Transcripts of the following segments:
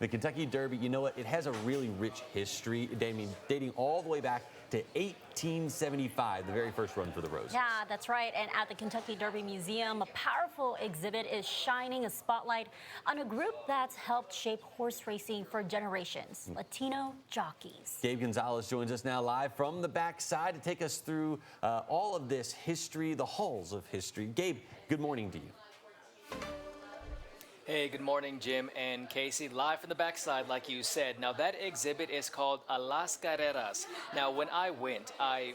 The Kentucky Derby, you know what? It has a really rich history, dating all the way back to 1875, the very first run for the Roses. Yeah, that's right. And at the Kentucky Derby Museum, a powerful exhibit is shining a spotlight on a group that's helped shape horse racing for generations, Latino jockeys. Gabe Gonzalez joins us now live from the backside to take us through all of this history, the halls of history. Gabe, good morning to you. Hey, good morning, Jim and Casey. Live from the backside, like you said. Now, that exhibit is called Las Carreras. Now, when I went, I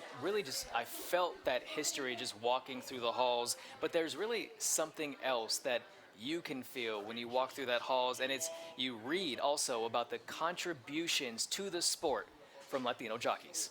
felt that history just walking through the halls. But there's really something else that you can feel when you walk through that halls. And you read also about the contributions to the sport from Latino jockeys.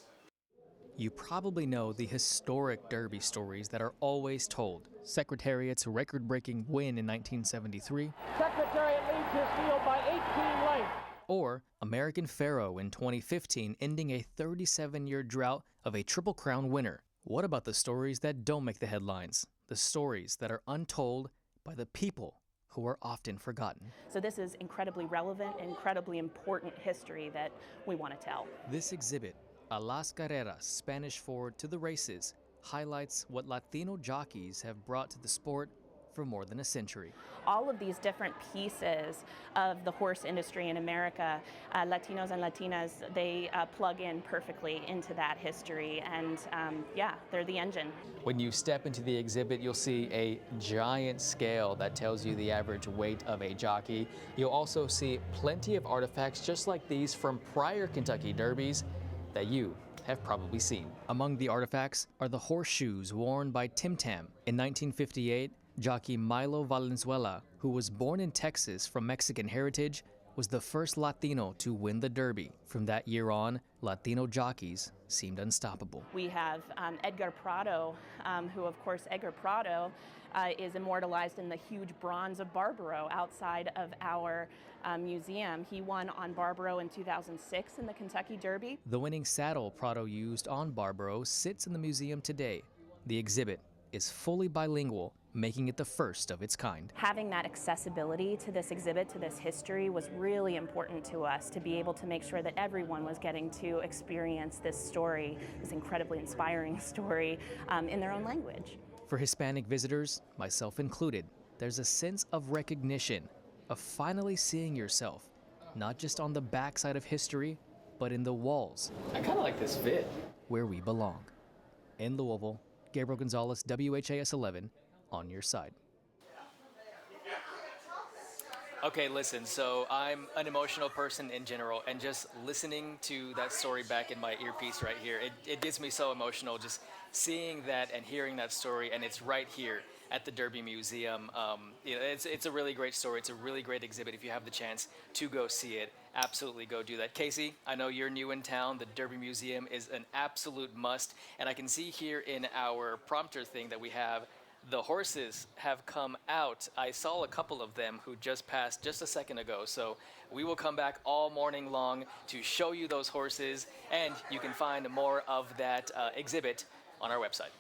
You probably know the historic Derby stories that are always told. Secretariat's record-breaking win in 1973. Secretariat leads his field by 18 lengths. Or American Pharoah in 2015, ending a 37-year drought of a Triple Crown winner. What about the stories that don't make the headlines? The stories that are untold by the people who are often forgotten. So this is incredibly relevant, incredibly important history that we want to tell. This exhibit, A Las Carreras, Spanish for To the Races, highlights what Latino jockeys have brought to the sport for more than a century. All of these different pieces of the horse industry in America, Latinos and Latinas, they plug in perfectly into that history, and yeah, they're the engine. When you step into the exhibit, you'll see a giant scale that tells you the average weight of a jockey. You'll also see plenty of artifacts just like these from prior Kentucky Derbies that you have probably seen. Among the artifacts are the horseshoes worn by Tim Tam. In 1958, jockey Milo Valenzuela, who was born in Texas from Mexican heritage, was the first Latino to win the Derby. From that year on, Latino jockeys seemed unstoppable. We have Edgar Prado, who of course Edgar Prado is immortalized in the huge bronze of Barbaro outside of our museum. He won on Barbaro in 2006 in the Kentucky Derby. The winning saddle Prado used on Barbaro sits in the museum today. The exhibit is fully bilingual, making it the first of its kind. Having that accessibility to this exhibit, to this history, was really important to us, to be able to make sure that everyone was getting to experience this story, this incredibly inspiring story, in their own language. For Hispanic visitors, myself included, there's a sense of recognition, of finally seeing yourself, not just on the backside of history, but in the walls. I kind of like this fit. Where we belong. In Louisville, Gabriel Gonzalez, WHAS 11, on your side. Okay, listen, so I'm an emotional person in general, and just listening to that story back in my earpiece right here, it gets me so emotional just seeing that and hearing that story, and it's right here at the Derby Museum. It's a really great story. It's a really great exhibit. If you have the chance to go see it, absolutely go do that. Casey, I know you're new in town. The Derby Museum is an absolute must, and I can see here in our prompter thing that we have, the horses have come out. I saw a couple of them who just passed just a second ago. So we will come back all morning long to show you those horses, and you can find more of that exhibit on our website.